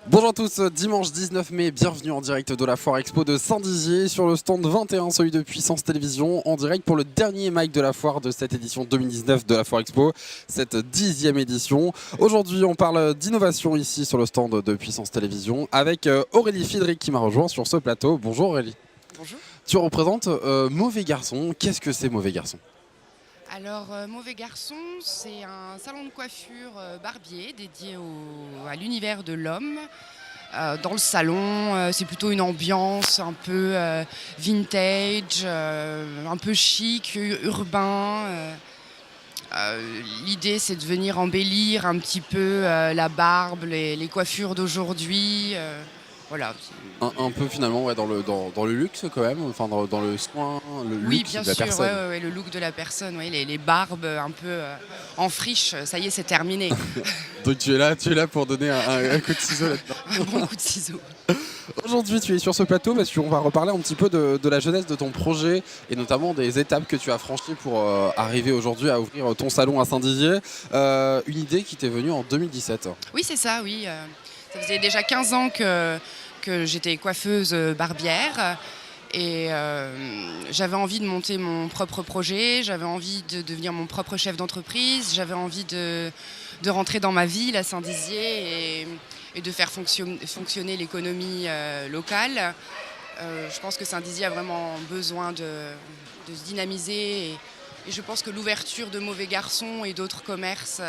Bonjour à tous, dimanche 19 mai, bienvenue en direct de la Foire Expo de Saint-Dizier sur le stand 21, celui de Puissance Télévision, en direct pour le dernier mic de la foire de cette édition 2019 de la Foire Expo, cette 10e édition. Aujourd'hui, on parle d'innovation ici sur le stand de Puissance Télévision avec Aurélie Fidric qui m'a rejoint sur ce plateau. Bonjour Aurélie. Bonjour. Tu représentes Mauvais Garçon. Qu'est-ce que c'est Mauvais Garçon ? Alors, Mauvais Garçon, c'est un salon de coiffure barbier dédié à l'univers de l'homme. Dans le salon, c'est plutôt une ambiance un peu vintage, un peu chic, urbain. L'idée, c'est de venir embellir un petit peu la barbe, les coiffures d'aujourd'hui. Voilà. Un peu finalement ouais, dans le luxe quand même, enfin dans le soin, le Oui, luxe bien de la sûr, personne. ouais, le look de la personne, ouais, les barbes un peu en friche, ça y est, c'est terminé. Donc tu es là pour donner un coup de ciseau là-dedans. Un bon coup de ciseau. Aujourd'hui, tu es sur ce plateau parce qu'on va reparler un petit peu de la jeunesse de ton projet et notamment des étapes que tu as franchies pour arriver aujourd'hui à ouvrir ton salon à Saint-Dizier. Une idée qui t'est venue en 2017. Oui, c'est ça, oui. Ça faisait déjà 15 ans que j'étais coiffeuse barbière et j'avais envie de monter mon propre projet, j'avais envie de devenir mon propre chef d'entreprise, j'avais envie de rentrer dans ma ville à Saint-Dizier et de faire fonctionner l'économie locale. Je pense que Saint-Dizier a vraiment besoin de se dynamiser et je pense que l'ouverture de Mauvais Garçon et d'autres commerces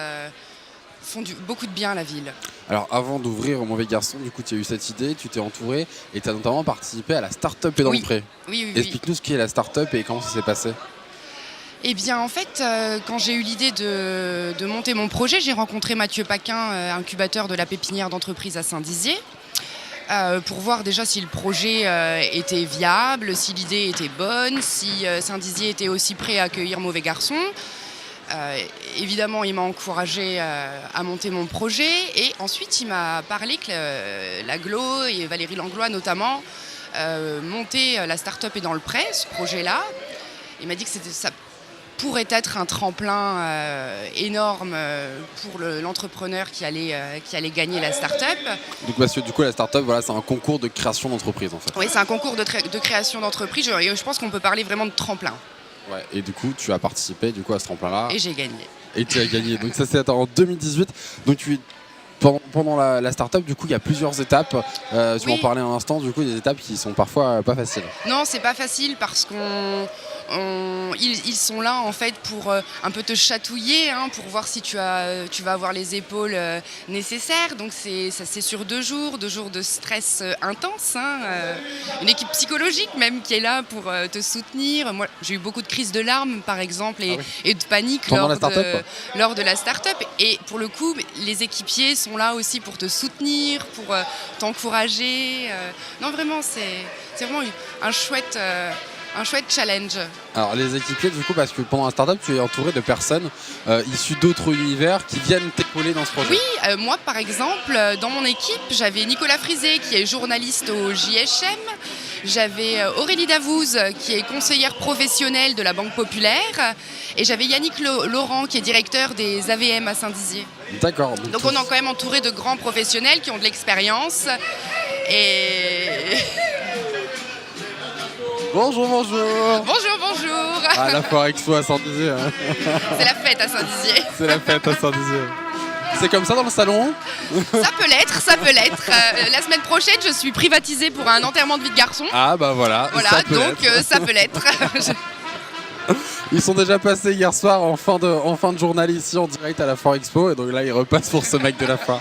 font beaucoup de bien à la ville. Alors avant d'ouvrir Mauvais Garçon, du coup tu as eu cette idée, tu t'es entouré et tu as notamment participé à la start-up et d'entrée. Oui. Explique-nous ce qu'est la start-up et comment ça s'est passé. Eh bien, en fait, quand j'ai eu l'idée de monter mon projet, j'ai rencontré Mathieu Paquin, incubateur de la pépinière d'entreprise à Saint-Dizier, pour voir déjà si le projet était viable, si l'idée était bonne, si Saint-Dizier était aussi prêt à accueillir Mauvais Garçon. Évidemment, il m'a encouragé à monter mon projet et ensuite, il m'a parlé que l'Aglo et Valérie Langlois notamment montaient la start-up et dans le prêt, ce projet-là. Il m'a dit que ça pourrait être un tremplin énorme pour l'entrepreneur qui allait gagner la start-up. Donc parce que du coup la start-up voilà, c'est un concours de création d'entreprise en fait. Oui, c'est un concours de création d'entreprise. Je pense qu'on peut parler vraiment de tremplin. Ouais, et du coup tu as participé du coup à ce tremplin-là. Et j'ai gagné. Et tu as gagné. Donc ça c'est en 2018. Donc pendant la start-up, du coup, il y a plusieurs étapes. Tu m'en parlais un instant, du coup, des étapes qui sont parfois pas faciles. Non, c'est pas facile parce ils sont là en fait pour un peu te chatouiller, hein, pour voir si tu vas avoir les épaules nécessaires. Donc c'est sur 2 jours de stress intense, hein, une équipe psychologique même qui est là pour te soutenir. Moi, j'ai eu beaucoup de crises de larmes par exemple et de panique lors de la start-up. Et pour le coup, les équipiers sont là aussi pour te soutenir, pour t'encourager. Non, vraiment, c'est vraiment un chouette challenge. Alors les équipiers du coup parce que pendant la startup tu es entouré de personnes issues d'autres univers qui viennent t'épauler dans ce projet. Oui, moi par exemple dans mon équipe j'avais Nicolas Frisé qui est journaliste au JHM, j'avais Aurélie Davouz qui est conseillère professionnelle de la Banque Populaire et j'avais Yannick Laurent qui est directeur des AVM à Saint-Dizier. D'accord. Donc on est quand même entouré de grands professionnels qui ont de l'expérience et... Bonjour. Bonjour. Ah, la Foire Expo à Saint-Dizier. Hein. C'est la fête à Saint-Dizier. C'est la fête à Saint-Dizier. C'est comme ça dans le salon ? Ça peut l'être. La semaine prochaine, je suis privatisée pour un enterrement de vie de garçon. Ah bah voilà. Voilà, ça peut l'être. Ils sont déjà passés hier soir en fin de journal ici en direct à la Foire Expo et donc là ils repassent pour ce mec de la foire.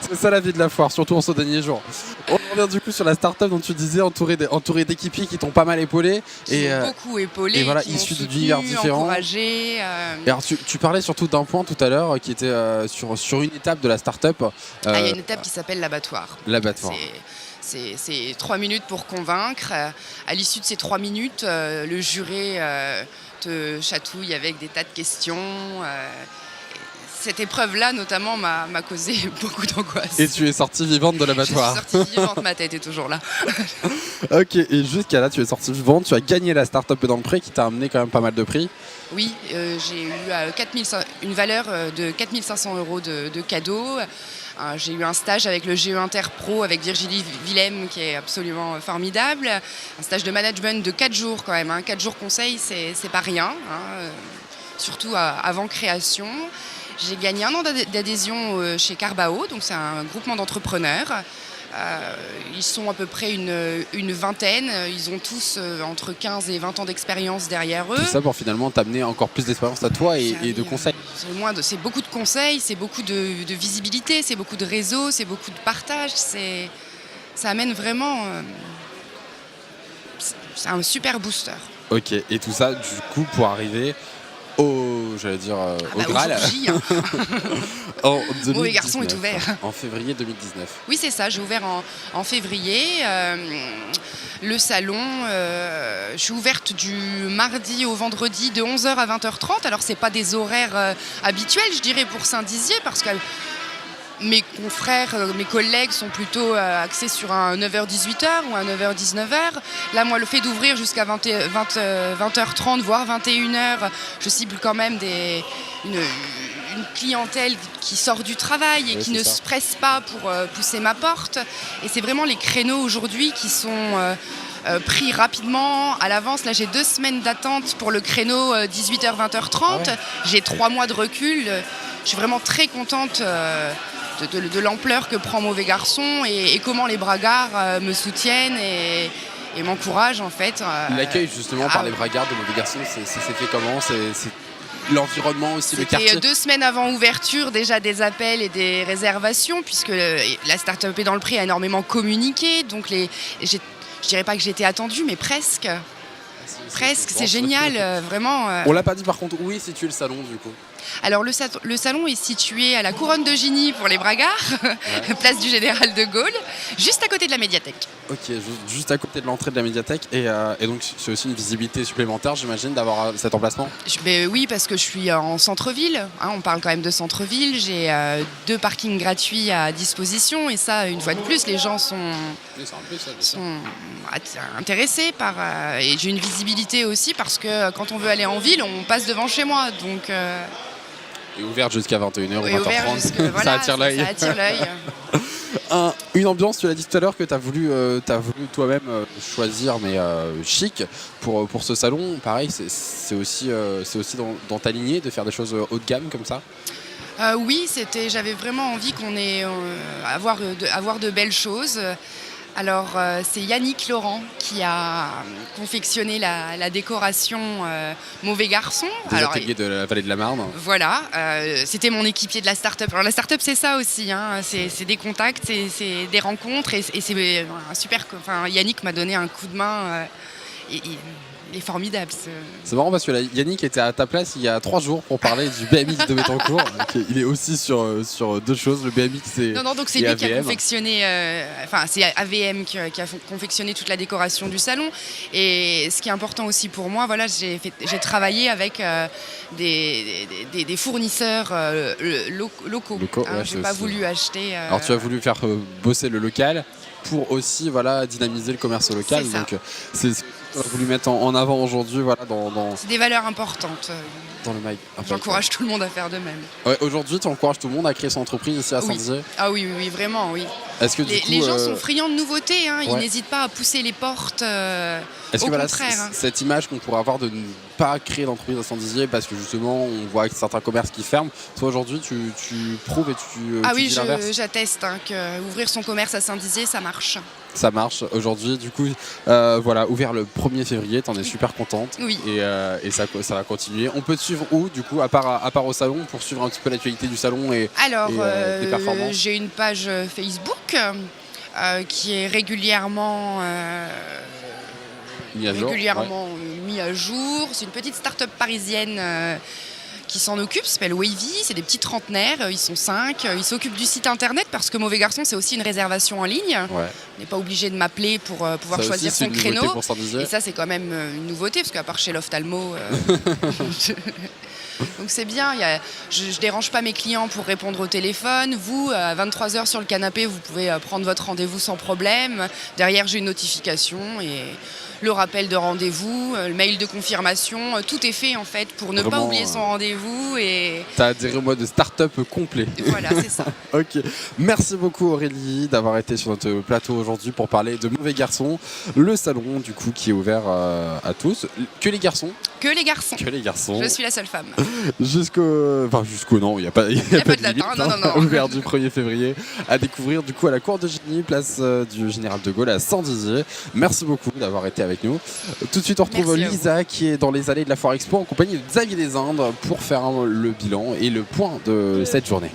C'est ça la vie de la foire, surtout en ce dernier jour. On revient du coup sur la start-up dont tu disais, entouré d'équipiers qui t'ont pas mal épaulé. Qui m'ont beaucoup épaulé, et voilà, qui m'ont issus soutenu, d'univers différents. Encouragé. Et alors tu parlais surtout d'un point tout à l'heure qui était sur une étape de la start-up. Il y a une étape qui s'appelle l'abattoir. L'abattoir. C'est 3 minutes pour convaincre. À l'issue de ces 3 minutes, le juré te chatouille avec des tas de questions. cette épreuve-là, notamment, m'a causé beaucoup d'angoisse. Et tu es sortie vivante de l'abattoir. Je suis sortie vivante, ma tête est toujours là. Ok, et jusqu'à là, tu es sortie vivante, tu as gagné la Startup dans le pré qui t'a amené quand même pas mal de prix. Oui, j'ai eu une valeur de 4 500 € de cadeaux. J'ai eu un stage avec le GE Interpro avec Virginie Willem qui est absolument formidable. Un stage de management de 4 jours quand même. 4 jours conseil, c'est pas rien, surtout avant création. J'ai gagné 1 an d'adhésion chez Carbao, donc c'est un groupement d'entrepreneurs. Ils sont à peu près une vingtaine, ils ont tous entre 15 et 20 ans d'expérience derrière eux. Tout ça pour finalement t'amener encore plus d'expérience à toi et de conseils. C'est beaucoup de conseils, c'est beaucoup de visibilité, c'est beaucoup de réseau, c'est beaucoup de partage. Ça amène vraiment... c'est un super booster. Ok, et tout ça du coup pour arriver au Graal. En 2019, Mauvais garçon est ouvert. En février 2019. Oui, c'est ça, j'ai ouvert en février. Le salon, je suis ouverte du mardi au vendredi de 11h à 20h30. Alors, ce n'est pas des horaires habituels, je dirais, pour Saint-Dizier, parce que mes confrères, mes collègues sont plutôt axés sur un 9h-18h ou un 9h-19h. Là, moi, le fait d'ouvrir jusqu'à 20h30, voire 21h, je cible quand même une clientèle qui sort du travail et qui ne se presse pas pour pousser ma porte. Et c'est vraiment les créneaux aujourd'hui qui sont pris rapidement à l'avance. Là, j'ai 2 semaines d'attente pour le créneau 18h-20h30. Ah ouais. J'ai 3 mois de recul. Je suis vraiment très contente de l'ampleur que prend Mauvais Garçon et comment les bragards me soutiennent et m'encouragent en fait. L'accueil justement par les bragards de Mauvais Garçon, c'est fait comment? C'est l'environnement aussi, le quartier? C'était 2 semaines avant ouverture, déjà des appels et des réservations, puisque la Startup est dans le prix a énormément communiqué. Donc je dirais pas que j'ai été attendue, mais presque. Presque, c'est génial, vraiment. On l'a pas dit par contre, où est situé le salon du coup? Alors le salon est situé à la Couronne de Gigny pour les bragards, ouais. Place du Général de Gaulle, juste à côté de la médiathèque. Ok, juste à côté de l'entrée de la médiathèque et donc c'est aussi une visibilité supplémentaire j'imagine d'avoir cet emplacement? Oui, parce que je suis en centre-ville, on parle quand même de centre-ville, j'ai 2 parkings gratuits à disposition et ça, une fois de plus, les gens sont intéressés par... et j'ai une visibilité aussi parce que quand on veut aller en ville, on passe devant chez moi, donc... Et ouvert jusqu'à 21h ou 20h30, voilà, ça attire l'œil. Ça attire l'œil. Une ambiance, tu l'as dit tout à l'heure, que tu as voulu toi-même choisir, mais chic, pour ce salon. Pareil, c'est aussi dans ta lignée de faire des choses haut de gamme comme ça? Oui, j'avais vraiment envie qu'on ait avoir de belles choses. Alors, c'est Yannick Laurent qui a confectionné la décoration Mauvais Garçon. Des ateliers de la vallée de la Marne. Voilà, c'était mon équipier de la start-up. Alors la start-up, c'est ça aussi, c'est des contacts, c'est des rencontres et c'est un super... Enfin, Yannick m'a donné un coup de main. Il est formidable. C'est marrant parce que Yannick était à ta place il y a 3 jours pour parler du BMX de Bettencourt. Il est aussi sur 2 choses, le BMX et Non, donc c'est lui qui a confectionné, c'est AVM qui a confectionné toute la décoration du salon. Et ce qui est important aussi pour moi, voilà, j'ai travaillé avec des fournisseurs locaux. Ouais, j'ai pas voulu acheter... Alors tu as voulu faire bosser le local pour aussi dynamiser le commerce local. Donc on a voulu mettre en avant aujourd'hui C'est des valeurs importantes. Dans le mic. J'encourage tout le monde à faire de même. Ouais, aujourd'hui, tu encourages tout le monde à créer son entreprise ici à Saint-Dizier? Ah oui, vraiment, oui. Est-ce que les gens sont friands de nouveautés, ils n'hésitent pas à pousser les portes. Est-ce que contraire, cette image qu'on pourrait avoir de ne pas créer d'entreprise à Saint-Dizier parce que justement on voit certains commerces qui ferment, toi aujourd'hui tu prouves et tu oui, dis l'inverse? J'atteste qu'ouvrir son commerce à Saint-Dizier, ça marche. Ça marche aujourd'hui, du coup, ouvert le 1er février, t'en es super contente. Oui. Et ça va continuer. On peut te suivre où, du coup, à part au salon, pour suivre un petit peu l'actualité du salon et des performances? J'ai une page Facebook qui est régulièrement mis à jour. C'est une petite start-up parisienne qui s'en occupe, s'appelle Wavy, c'est des petits trentenaires, ils sont 5, ils s'occupent du site internet parce que Mauvais Garçon c'est aussi une réservation en ligne, on n'est pas obligé de m'appeler pour pouvoir choisir son créneau, et ça c'est quand même une nouveauté parce qu'à part chez l'ophtalmo, Donc c'est bien, je ne dérange pas mes clients pour répondre au téléphone. Vous, à 23h sur le canapé, vous pouvez prendre votre rendez-vous sans problème. Derrière, j'ai une notification et le rappel de rendez-vous, le mail de confirmation, tout est fait en fait pour ne pas oublier son rendez-vous. T'as adhéré au mode start-up complet. Voilà, c'est ça. Ok, merci beaucoup Aurélie d'avoir été sur notre plateau aujourd'hui pour parler de Mauvais Garçons, le salon du coup qui est ouvert à tous. Que les garçons. Que les garçons. Que les garçons. Je suis la seule femme. Jusqu'au non, il n'y a pas de limite. Non. Ouvert du 1er février à découvrir du coup à la Cour de Gigny, place du Général de Gaulle à Saint-Dizier. Merci beaucoup d'avoir été avec nous. Tout de suite on retrouve Lisa qui est dans les allées de la Foire Expo en compagnie de Xavier des Indes pour faire le bilan et le point de cette journée.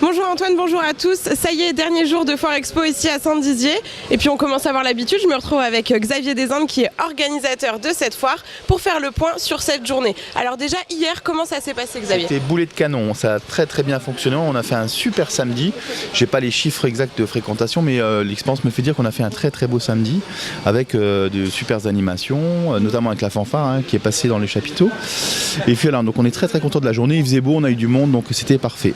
Bonjour Antoine, bonjour à tous. Ça y est, dernier jour de Foire Expo ici à Saint-Dizier. Et puis on commence à avoir l'habitude, je me retrouve avec Xavier Desindes qui est organisateur de cette foire pour faire le point sur cette journée. Alors déjà hier, comment ça s'est passé Xavier? C'était boulet de canon, ça a très bien fonctionné. On a fait un super samedi. J'ai pas les chiffres exacts de fréquentation, mais l'expérience me fait dire qu'on a fait un très beau samedi avec de super animations, notamment avec la fanfare qui est passée dans les chapiteaux. Et puis voilà, donc on est très content de la journée. Il faisait beau, on a eu du monde, donc c'était parfait.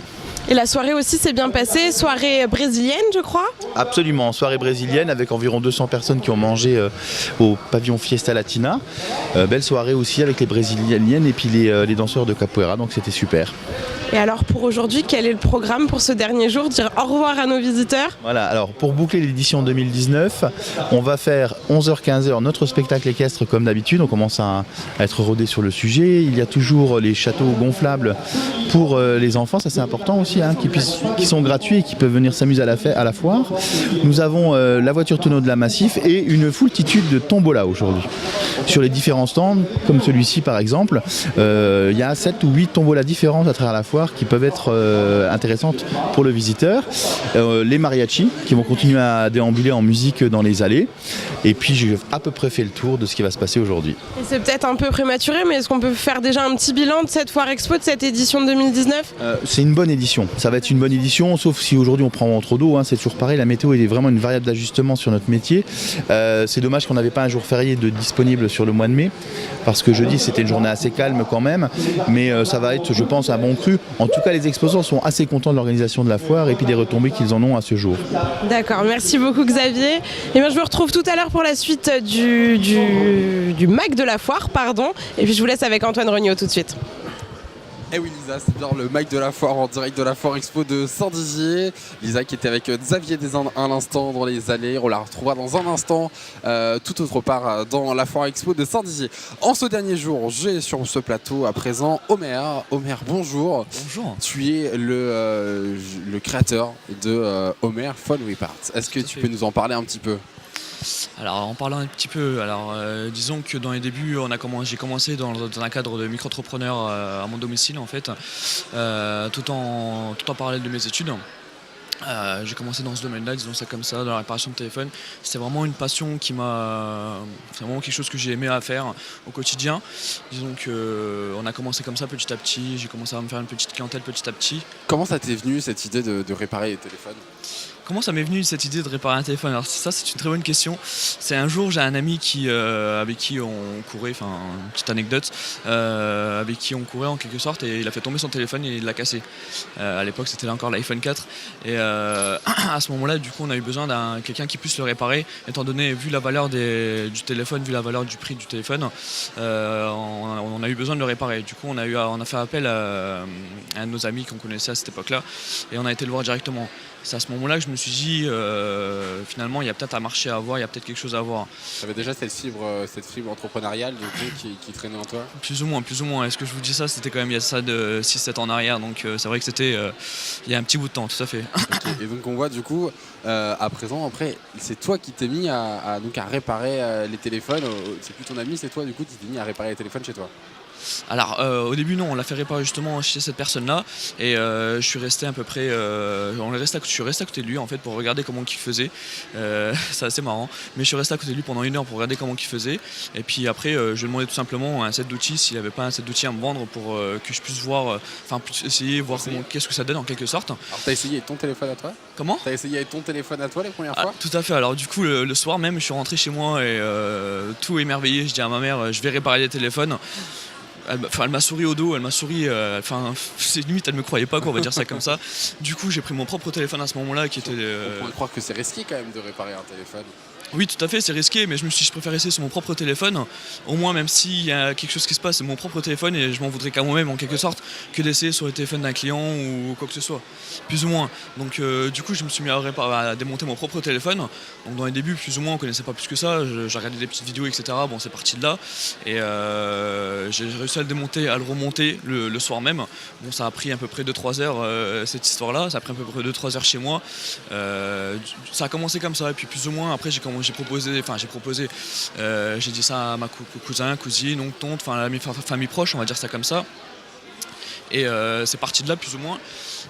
Et la soirée aussi s'est bien passée, soirée brésilienne je crois? Absolument, soirée brésilienne avec environ 200 personnes qui ont mangé au pavillon Fiesta Latina. Belle soirée aussi avec les brésiliennes et puis les danseurs de capoeira, donc c'était super. Et alors pour aujourd'hui, quel est le programme pour ce dernier jour? Dire au revoir à nos visiteurs? Voilà, alors pour boucler l'édition 2019, on va faire 11h-15h notre spectacle équestre comme d'habitude. On commence à être rodé sur le sujet. Il y a toujours les châteaux gonflables pour les enfants, ça c'est important aussi, qui sont gratuits et qui peuvent venir s'amuser à la foire. Nous avons la voiture tonneau de la Massif et une foultitude de tombola aujourd'hui. Sur les différents stands, comme celui-ci par exemple, il y a 7 ou 8 tombolas différentes à travers la foire qui peuvent être intéressantes pour le visiteur. Les mariachis qui vont continuer à déambuler en musique dans les allées. Et puis j'ai à peu près fait le tour de ce qui va se passer aujourd'hui. Et c'est peut-être un peu prématuré, mais est-ce qu'on peut faire déjà un petit bilan de cette Foire Expo, de cette édition de 2019 ? C'est une bonne édition. Ça va être une bonne édition, sauf si aujourd'hui on prend trop d'eau. C'est toujours pareil, la météo est vraiment une variable d'ajustement sur notre métier. C'est dommage qu'on n'avait pas un jour férié disponible sur le mois de mai, parce que jeudi c'était une journée assez calme quand même. Mais ça va être, je pense, un bon cru. En tout cas, les exposants sont assez contents de l'organisation de la foire et puis des retombées qu'ils en ont à ce jour. D'accord, merci beaucoup Xavier. Et bien, je me retrouve tout à l'heure pour la suite du MAC de la foire, pardon. Et puis je vous laisse avec Antoine Regnault tout de suite. Et oui Lisa, c'est bien le MAC de la foire en direct de la Foire Expo de Saint-Dizier. Lisa qui était avec Xavier des Indes un instant dans les allées. On la retrouvera dans un instant tout autre part dans la Foire Expo de Saint-Dizier. En ce dernier jour, j'ai sur ce plateau à présent Omer. Omer, bonjour. Bonjour. Tu es le créateur de Omer Fun We Part. Est-ce que tu peux nous en parler un petit peu ? Alors en parlant un petit peu, disons que dans les débuts j'ai commencé dans un cadre de micro-entrepreneur à mon domicile en fait, tout en parallèle de mes études. J'ai commencé dans ce domaine-là, disons ça comme ça, dans la réparation de téléphone. C'était vraiment une passion c'est vraiment quelque chose que j'ai aimé à faire au quotidien. Disons qu'on a commencé comme ça petit à petit, j'ai commencé à me faire une petite clientèle petit à petit. Comment ça t'est venu cette idée de réparer les téléphones ? Comment ça m'est venu cette idée de réparer un téléphone? Alors ça c'est une très bonne question. C'est un jour j'ai un ami avec qui on courait, une petite anecdote, avec qui on courait en quelque sorte et il a fait tomber son téléphone et il l'a cassé. À l'époque c'était encore l'iPhone 4 et à ce moment-là du coup on a eu besoin d'un quelqu'un qui puisse le réparer étant donné vu la valeur du téléphone, vu la valeur du prix du téléphone, on a eu besoin de le réparer. Du coup on a fait appel à un de nos amis qu'on connaissait à cette époque-là et on a été le voir directement. C'est à ce moment-là que je me suis dit, finalement, il y a peut-être un marché à avoir, il y a peut-être quelque chose à voir. Tu avais déjà cette fibre entrepreneuriale qui traînait en toi ? Plus ou moins. Est-ce que je vous dis ça? C'était quand même il y a ça de 6-7 ans en arrière, donc c'est vrai que c'était il y a un petit bout de temps, tout à fait. Okay. Et donc on voit du coup, à présent, après, c'est toi qui t'es mis à réparer les téléphones. C'est plus ton ami, c'est toi du coup qui t'es mis à réparer les téléphones chez toi. Alors au début non, on l'a fait réparer justement chez cette personne-là et je suis resté à peu près, je suis resté à côté de lui en fait pour regarder comment il faisait. C'est assez marrant, mais je suis resté à côté de lui pendant 1 heure pour regarder comment il faisait. Et puis après, je lui ai demandé tout simplement un set d'outils s'il n'avait pas un set d'outils à me vendre pour que je puisse voir, essayer voir qu'est-ce que ça donne en quelque sorte. Alors t'as essayé avec ton téléphone à toi? Comment? T'as essayé avec ton téléphone à toi les premières fois? Tout à fait. Alors du coup le soir même, je suis rentré chez moi et tout émerveillé. Je dis à ma mère, je vais réparer les téléphones. Elle m'a souri au dos, elle m'a souri, c'est limite elle me croyait pas quoi, on va dire ça comme ça. Du coup j'ai pris mon propre téléphone à ce moment-là qui était... On pourrait croire que c'est risqué quand même de réparer un téléphone. Oui tout à fait, c'est risqué, mais je me suis dit je préfère essayer sur mon propre téléphone. Au moins même s'il y a quelque chose qui se passe, c'est mon propre téléphone et je m'en voudrais qu'à moi-même en quelque sorte que d'essayer sur le téléphone d'un client ou quoi que ce soit, plus ou moins. Donc du coup je me suis mis à démonter mon propre téléphone. Donc dans les débuts plus ou moins on connaissait pas plus que ça, j'ai regardé des petites vidéos etc. Bon c'est parti de là et j'ai réussi à le démonter, à le remonter le soir même. Bon ça a pris à peu près 2-3 heures cette histoire là, ça a pris à peu près 2-3 heures chez moi. Ça a commencé comme ça et puis plus ou moins après j'ai dit ça à ma cousin, cousine, oncle, tante, enfin la famille proche, on va dire ça comme ça. Et c'est parti de là plus ou moins.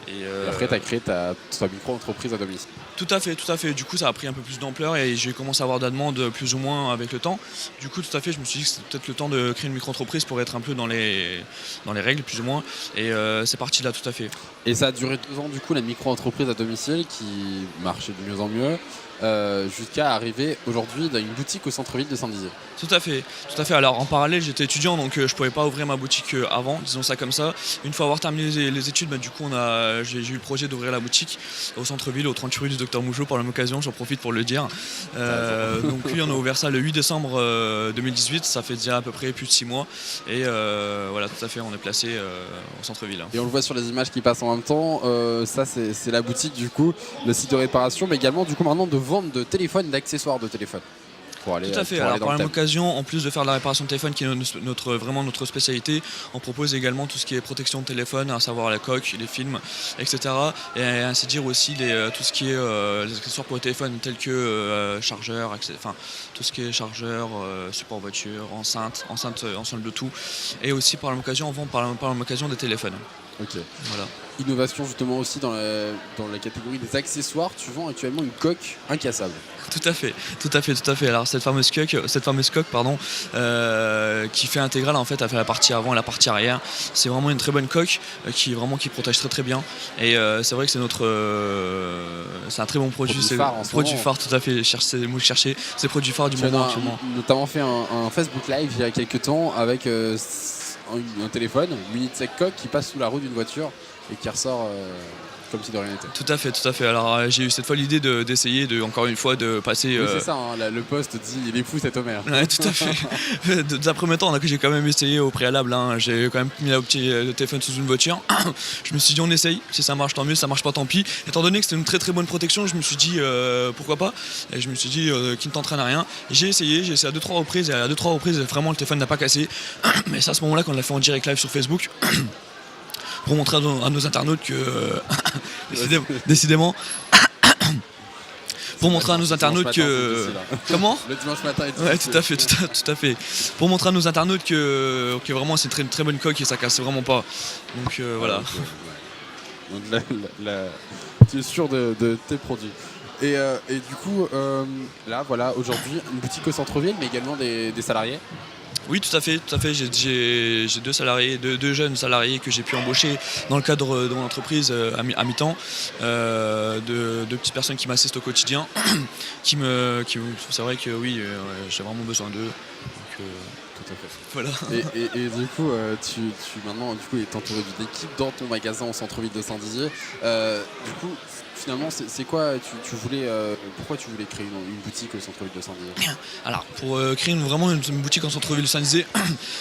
Et après tu as créé ta micro-entreprise à domicile. Tout à fait. Du coup ça a pris un peu plus d'ampleur et j'ai commencé à avoir de la demande plus ou moins avec le temps. Du coup tout à fait, je me suis dit que c'était peut-être le temps de créer une micro-entreprise pour être un peu dans les règles plus ou moins. Et c'est parti de là tout à fait. Et ça a duré 2 ans du coup la micro-entreprise à domicile qui marchait de mieux en mieux. Jusqu'à arriver aujourd'hui dans une boutique au centre-ville de Saint-Dizier. Tout à fait. Alors en parallèle j'étais étudiant donc je pouvais pas ouvrir ma boutique avant, disons ça comme ça. Une fois avoir terminé les études, du coup j'ai eu le projet d'ouvrir la boutique au centre-ville, au 38 rue du Docteur Mougeot par la même occasion, j'en profite pour le dire. Donc oui, on a ouvert ça le 8 décembre 2018, ça fait déjà à peu près plus de 6 mois. Et voilà, tout à fait, on est placé au centre-ville. Et on le voit sur les images qui passent en même temps, ça c'est la boutique du coup, le site de réparation, mais également du coup maintenant de vente de téléphones, d'accessoires de téléphone. Tout à fait, alors par la même occasion, en plus de faire de la réparation de téléphone qui est vraiment notre spécialité, on propose également tout ce qui est protection de téléphone, à savoir la coque, les films, etc. Et ainsi dire aussi tout ce qui est les accessoires pour le téléphone tels que chargeur, enfin tout ce qui est chargeur, support voiture, enceinte Bluetooth. Et aussi par la même occasion, on vend par la même occasion des téléphones. Ok. Voilà. Innovation justement aussi dans la catégorie des accessoires, tu vends actuellement une coque incassable. Tout à fait. Alors cette fameuse coque, qui fait intégrale en fait, elle fait la partie avant et la partie arrière. C'est vraiment une très bonne coque qui protège très très bien. Et c'est vrai que c'est un très bon produit. Produit phare en ce produit moment. phare, tout à fait. C'est le mot que je cherchais. C'est produit phare du moment actuellement. Notamment fait un Facebook Live il y a quelques temps avec un téléphone muni de cette coque qui passe sous la roue d'une voiture et qui ressort comme si de rien n'était. Tout à fait. Alors j'ai eu cette fois l'idée d'essayer encore une fois de passer... Oui, c'est ça, le poste dit il est fou cet Homer. Ouais, tout à fait. D'un premier temps, j'ai quand même essayé au préalable. J'ai quand même mis le téléphone sous une voiture. Je me suis dit on essaye, si ça marche tant mieux, si ça marche pas tant pis. Étant donné que c'était une très très bonne protection, je me suis dit pourquoi pas. Et je me suis dit qui ne t'entraîne à rien. J'ai essayé à 2-3 reprises et à 2-3 reprises vraiment le téléphone n'a pas cassé. Mais c'est à ce moment-là qu'on l'a fait en direct live sur Facebook. Pour montrer à nos internautes que décidément pour montrer à nos internautes que comment le dimanche matin est ouais, tout à fait pour montrer à nos internautes que vraiment c'est une très, très bonne coque et ça casse vraiment pas donc voilà. Donc tu es sûr de tes produits et du coup là voilà aujourd'hui une boutique au centre-ville mais également des salariés. Oui, tout à fait. J'ai 2 salariés, deux jeunes salariés que j'ai pu embaucher dans le cadre de mon entreprise à mi-temps. 2 petites personnes qui m'assistent au quotidien. C'est vrai que oui, j'ai vraiment besoin d'eux. Donc, tout à fait. Voilà. Et du coup, tu maintenant du coup es entouré d'une équipe dans ton magasin au centre-ville de Saint-Dizier. Du coup, finalement, c'est quoi tu voulais pourquoi tu voulais créer une boutique au centre-ville de Saint-Dizier? Alors, pour créer vraiment une boutique en centre-ville de Saint-Dizier,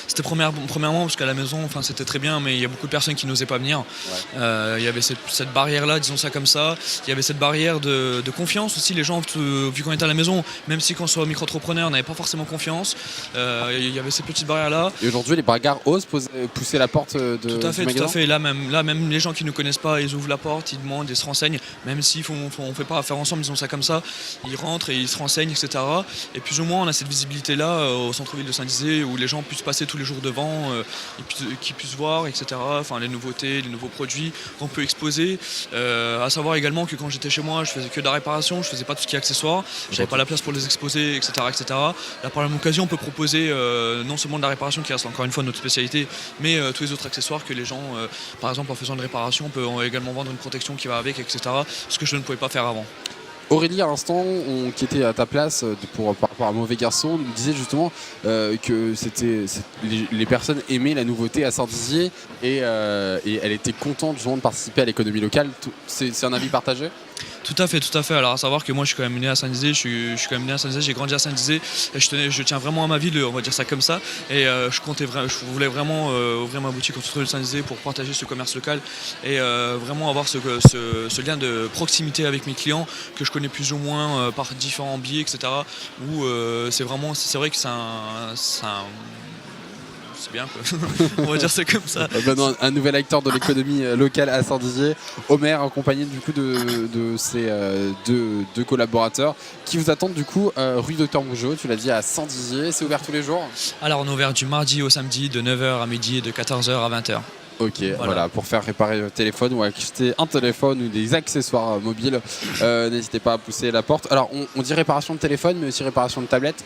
c'était premièrement parce qu'à la maison, c'était très bien, mais il y a beaucoup de personnes qui n'osaient pas venir. Ouais. Il y avait cette barrière-là, disons ça comme ça. Il y avait cette barrière de confiance aussi. Les gens, vu qu'on était à la maison, même si quand on soit micro-entrepreneur, n'avaient pas forcément confiance. Il y avait cette petite barrière-là. Et aujourd'hui, les bagarres osent pousser la porte du magasin. Tout à fait. Là, même les gens qui ne nous connaissent pas, ils ouvrent la porte, ils demandent, ils se renseignent. même si on ne fait pas affaire ensemble, disons ça comme ça, ils rentrent et ils se renseignent, etc. Et plus ou moins on a cette visibilité-là au centre-ville de Saint-Dizier où les gens puissent passer tous les jours devant, qu'ils puissent voir, etc. Enfin, les nouveautés, les nouveaux produits qu'on peut exposer. À savoir également que quand j'étais chez moi, je faisais que de la réparation, je faisais pas tout ce qui est accessoires, j'avais pas la place pour les exposer, etc. etc. Là, par la même occasion, on peut proposer non seulement de la réparation qui reste encore une fois notre spécialité, mais tous les autres accessoires que les gens, par exemple en faisant une réparation, on peut également vendre une protection qui va avec, etc. Ce que je ne pouvais pas faire avant. Aurélie, à l'instant, qui était à ta place par rapport à Mauvais Garçon, nous disait justement que les personnes aimaient la nouveauté à Saint-Dizier et elle était contente justement de participer à l'économie locale. C'est un avis partagé ? Tout à fait. Alors à savoir que moi je suis quand même né à Saint-Dizier, j'ai grandi à Saint-Dizier et je tiens vraiment à ma ville, on va dire ça comme ça. Et je voulais vraiment ouvrir ma boutique au centre de Saint-Dizier pour partager ce commerce local et vraiment avoir ce lien de proximité avec mes clients que je connais plus ou moins par différents biais, etc. Où c'est vrai que c'est bien quoi. On va dire c'est comme ça. Maintenant, un nouvel acteur de l'économie locale à Saint-Dizier, Omer, accompagné du coup de ses deux collaborateurs qui vous attendent du coup rue Docteur Mougeot, tu l'as dit, à Saint-Dizier. C'est ouvert tous les jours ? Alors on est ouvert du mardi au samedi de 9h à midi et de 14h à 20h. Ok, voilà, pour faire réparer le téléphone ou acheter un téléphone ou des accessoires mobiles, n'hésitez pas à pousser la porte. Alors on dit réparation de téléphone mais aussi réparation de tablette.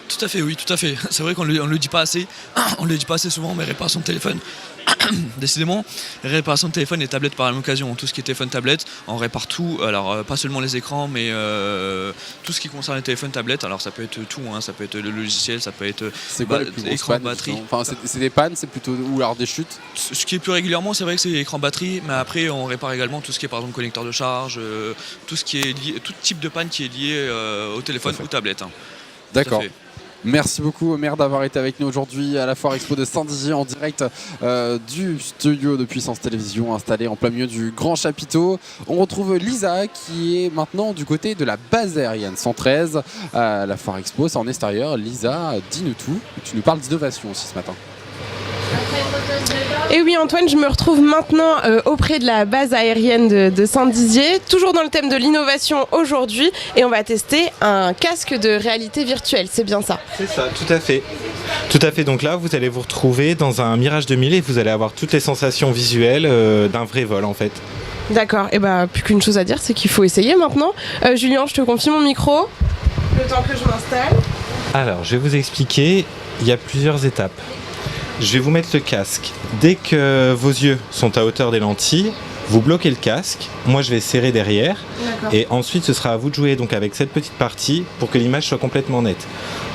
Tout à fait, oui, tout à fait. C'est vrai qu'on ne le dit pas assez. On ne le dit pas assez souvent, mais réparation de téléphone. Décidément, réparation de téléphone et tablettes par la même occasion. Tout ce qui est téléphone, tablette, on répare tout. Alors, pas seulement les écrans, mais tout ce qui concerne les téléphones, tablettes. Alors, ça peut être tout. Ça peut être le logiciel, ça peut être écran, batterie. Enfin, c'est des pannes, c'est plutôt ou alors des chutes. Ce qui est plus régulièrement, c'est vrai que c'est écran, batterie. Mais après, on répare également tout ce qui est par exemple connecteur de charge, tout ce qui est lié, tout type de panne qui est lié au téléphone ou tablette. D'accord. Merci beaucoup Omer d'avoir été avec nous aujourd'hui à la Foire Expo de Saint-Dizier en direct du studio de Puissance Télévision installé en plein milieu du Grand Chapiteau. On retrouve Lisa qui est maintenant du côté de la base aérienne 113 à la Foire Expo, c'est en extérieur. Lisa, dis-nous tout, tu nous parles d'innovation aussi ce matin. Et oui Antoine, je me retrouve maintenant auprès de la base aérienne de Saint-Dizier, toujours dans le thème de l'innovation aujourd'hui, et on va tester un casque de réalité virtuelle, c'est bien ça? C'est ça, tout à fait. Tout à fait, donc là vous allez vous retrouver dans un Mirage 2000 et vous allez avoir toutes les sensations visuelles d'un vrai vol en fait. D'accord, et plus qu'une chose à dire, c'est qu'il faut essayer maintenant. Julien, je te confie mon micro, le temps que je m'installe. Alors, je vais vous expliquer, il y a plusieurs étapes. Je vais vous mettre le casque. Dès que vos yeux sont à hauteur des lentilles, vous bloquez le casque. Moi, je vais serrer derrière. D'accord. Et ensuite, ce sera à vous de jouer donc avec cette petite partie pour que l'image soit complètement nette.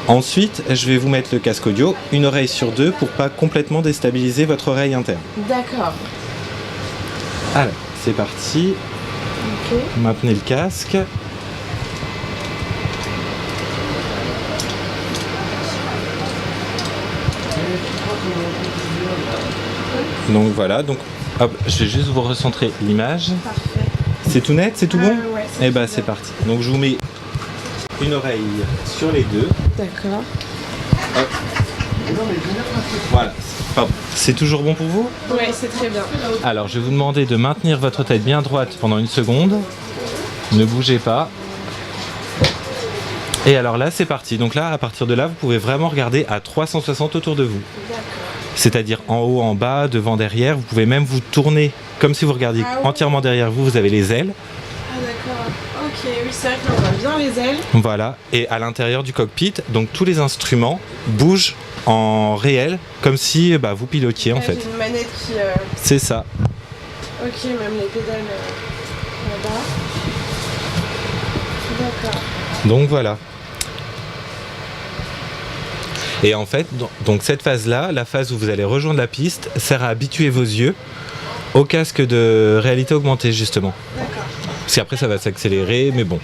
Ensuite, je vais vous mettre le casque audio, une oreille sur deux pour pas complètement déstabiliser votre oreille interne. D'accord. Alors, c'est parti. Ok. Maintenez le casque. Donc voilà, donc hop, je vais juste vous recentrer l'image. Parfait. C'est tout net, c'est tout bon? Ouais, Eh ben c'est parti. Donc je vous mets une oreille sur les deux. D'accord. Hop. Voilà. Pardon. C'est toujours bon pour vous? Ouais, c'est très bien. Alors je vais vous demander de maintenir votre tête bien droite pendant une seconde. Ne bougez pas. Et alors là c'est parti. Donc là à partir de là vous pouvez vraiment regarder à 360 autour de vous. D'accord. C'est-à-dire en haut, en bas, devant, derrière. Vous pouvez même vous tourner comme si vous regardiez entièrement derrière vous. Vous avez les ailes. Ah d'accord. Ok, oui c'est vrai que là on voit bien les ailes. Voilà. Et à l'intérieur du cockpit, donc tous les instruments bougent en réel, comme si vous pilotiez en fait. J'ai une manette qui... C'est ça. Ok, même les pédales là-bas. D'accord. Donc voilà. Et en fait, donc cette phase-là, la phase où vous allez rejoindre la piste, sert à habituer vos yeux au casque de réalité augmentée justement. D'accord. Parce qu'après ça va s'accélérer, mais bon,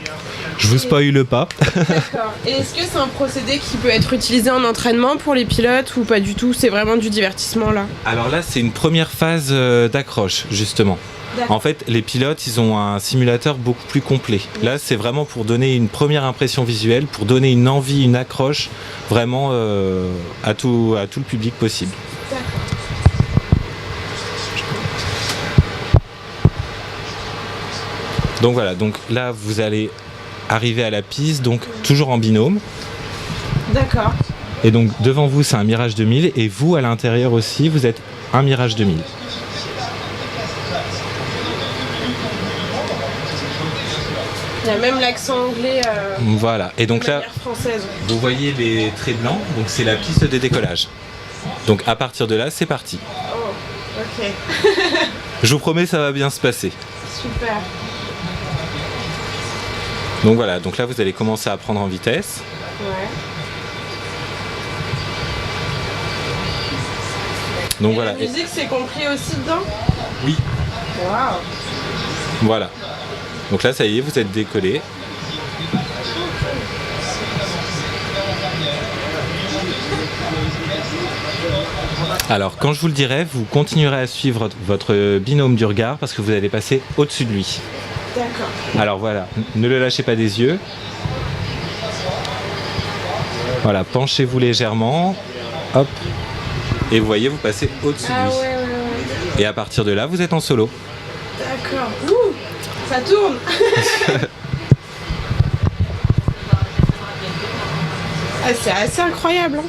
je vous spoile pas. D'accord. Et est-ce que c'est un procédé qui peut être utilisé en entraînement pour les pilotes ou pas du tout? C'est vraiment du divertissement là? Alors là, c'est une première phase d'accroche justement. En fait, les pilotes, ils ont un simulateur beaucoup plus complet. Là, c'est vraiment pour donner une première impression visuelle, pour donner une envie, une accroche, vraiment à tout le public possible. Donc voilà, donc là vous allez arriver à la piste, donc toujours en binôme. D'accord. Et donc devant vous c'est un Mirage 2000 et vous à l'intérieur aussi vous êtes un Mirage 2000. Il y a même l'accent anglais Voilà, et donc de là manière française. vous voyez les traits blancs, donc c'est la piste de décollage. Donc à partir de là c'est parti. Oh, ok. Je vous promets ça va bien se passer. Super. Donc voilà, donc là vous allez commencer à prendre en vitesse. Ouais. Donc Et voilà. la musique, c'est compris aussi dedans? Oui. Waouh. Voilà. Donc là ça y est, vous êtes décollé. Alors quand je vous le dirai, vous continuerez à suivre votre binôme du regard parce que vous allez passer au-dessus de lui. D'accord. Alors voilà, ne le lâchez pas des yeux. Voilà, penchez-vous légèrement. Hop. Et vous voyez, vous passez au-dessus de Ah lui. ouais, ouais, ouais. Et à partir de là, vous êtes en solo. D'accord. Ouh, ça tourne. Ah, c'est assez incroyable. Hein.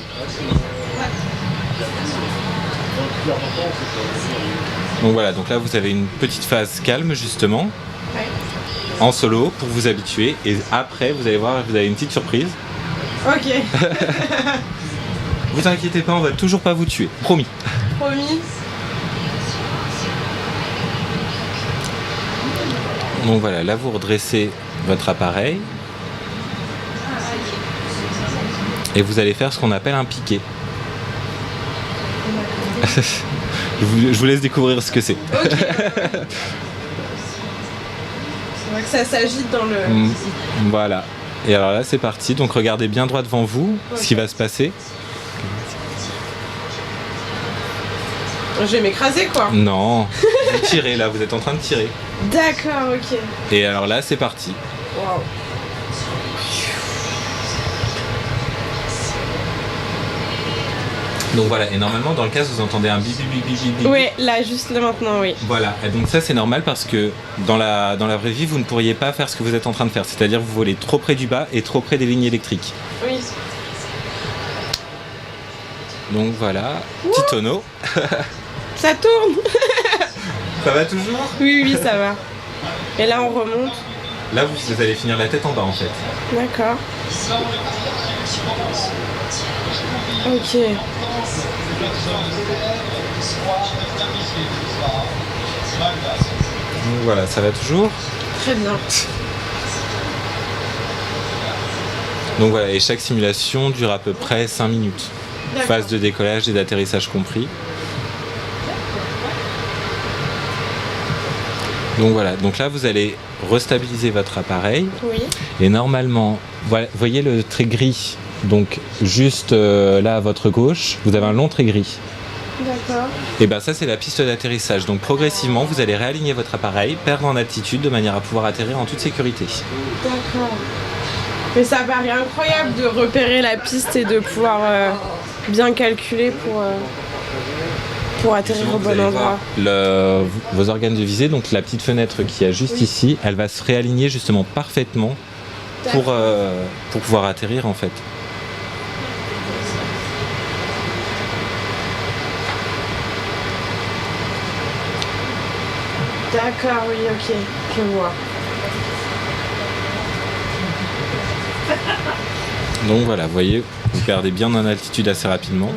Donc voilà, donc là vous avez une petite phase calme justement, Ouais. en solo pour vous habituer. Et après, vous allez voir, vous avez une petite surprise. Ok. Vous inquiétez pas, on va toujours pas vous tuer, promis. Promis. Donc voilà, là vous redressez votre appareil. Et vous allez faire ce qu'on appelle un piqué. Je vous laisse découvrir ce que c'est. Ok. C'est vrai que ça s'agite dans le... Voilà. Et alors là c'est parti, donc regardez bien droit devant vous ce qui va se passer. Je vais m'écraser quoi. Non, vous tirez là, vous êtes en train de tirer. D'accord, ok. Et alors là c'est parti. Waouh. Donc voilà, et normalement dans le casque vous entendez un bip bip bip bip bip bip. Ouais, là, juste là maintenant, oui. Voilà, et donc ça c'est normal parce que dans la vraie vie vous ne pourriez pas faire ce que vous êtes en train de faire, c'est-à-dire vous volez trop près du bas et trop près des lignes électriques. Oui. Donc voilà, petit tonneau. Ça tourne. Ça va toujours? Oui, oui, ça va. Et là, on remonte. Là vous allez finir la tête en bas en fait. D'accord. Ok. Donc voilà, ça va toujours. Très bien. Donc voilà, et chaque simulation dure à peu près 5 minutes. D'accord. Phase de décollage et d'atterrissage compris. Donc voilà, donc là vous allez restabiliser votre appareil. Oui. Et normalement, voilà, voyez le trait gris, donc juste là à votre gauche, vous avez un long trait gris. D'accord. Et bien ça c'est la piste d'atterrissage. Donc progressivement vous allez réaligner votre appareil, perdre en altitude de manière à pouvoir atterrir en toute sécurité. D'accord. Mais ça paraît incroyable de repérer la piste et de pouvoir bien calculer pour atterrir au Vous bon allez endroit. voir vos organes de visée, donc la petite fenêtre qui est juste ici, elle va se réaligner justement parfaitement pour pouvoir atterrir en fait. D'accord, oui, ok, je vois. Donc voilà, vous voyez, vous perdez bien en altitude assez rapidement.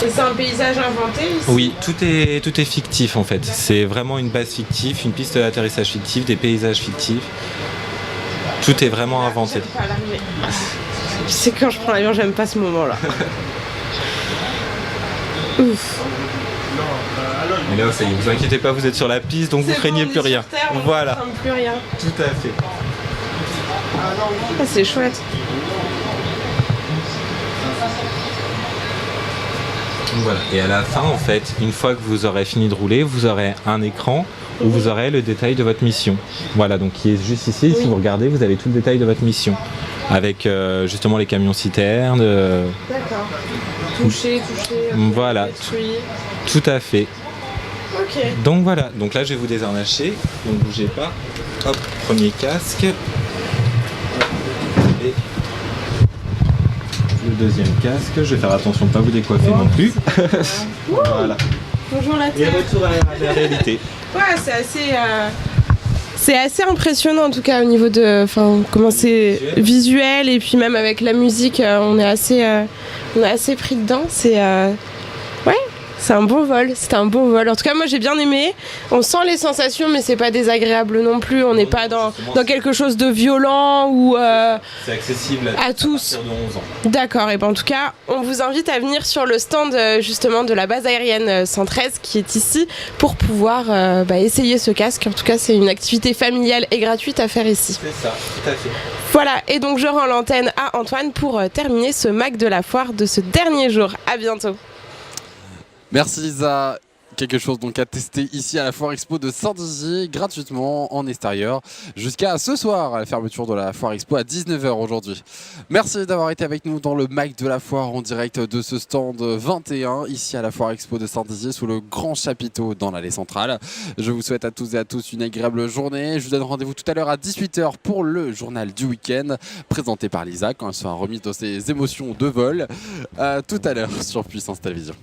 Et c'est un paysage inventé ici? Oui, tout est fictif en fait. C'est vraiment une base fictive, une piste d'atterrissage fictive, des paysages fictifs. Tout est vraiment inventé. J'aime pas l'arrivée. Tu sais, quand je prends l'avion, j'aime pas ce moment-là. Ouf. Et là, ça y est, vous inquiétez pas, vous êtes sur la piste, donc vous C'est craignez bon, on plus est rien. sur Terre, on Voilà, craint plus rien. tout à fait. Ah, c'est chouette. Donc voilà. Et à la fin, en fait, une fois que vous aurez fini de rouler, vous aurez un écran où vous aurez le détail de votre mission. Voilà, donc qui est juste ici. Si vous regardez, vous avez tout le détail de votre mission. Avec justement les camions citernes. D'accord. Touché, Voilà. détruit. Tout à fait. Ok. Donc voilà, donc là je vais vous désharnacher, donc bougez pas. Hop, premier casque. Et le deuxième casque, je vais faire attention de ne pas vous décoiffer non plus. Voilà. Bonjour la Et Terre. retour à la réalité. Ouais, c'est assez impressionnant en tout cas au niveau de, enfin, comment c'est visuel et puis même avec la musique, on est assez pris dedans. Ouais, c'est un bon vol. C'était un bon vol. En tout cas, moi j'ai bien aimé. On sent les sensations, mais c'est pas désagréable non plus. On n'est pas dans quelque chose de violent ou. C'est accessible à tous. partir de 11 ans. D'accord, et ben en tout cas, on vous invite à venir sur le stand justement de la base aérienne 113 qui est ici pour pouvoir essayer ce casque. En tout cas, c'est une activité familiale et gratuite à faire ici. C'est ça, tout à fait. Voilà, et donc je rends l'antenne à Antoine pour terminer ce MAC de la foire de ce dernier jour. À bientôt. Merci Lisa. Quelque chose donc à tester ici à la Foire Expo de Saint-Dizier gratuitement en extérieur jusqu'à ce soir à la fermeture de la Foire Expo à 19h aujourd'hui. Merci d'avoir été avec nous dans le MAC de la Foire en direct de ce stand 21 ici à la Foire Expo de Saint-Dizier sous le grand chapiteau dans l'allée centrale. Je vous souhaite à tous et à tous une agréable journée. Je vous donne rendez-vous tout à l'heure à 18h pour le journal du week-end présenté par Lisa quand elle sera remise de ses émotions de vol. Tout à l'heure sur Puissance Télévision.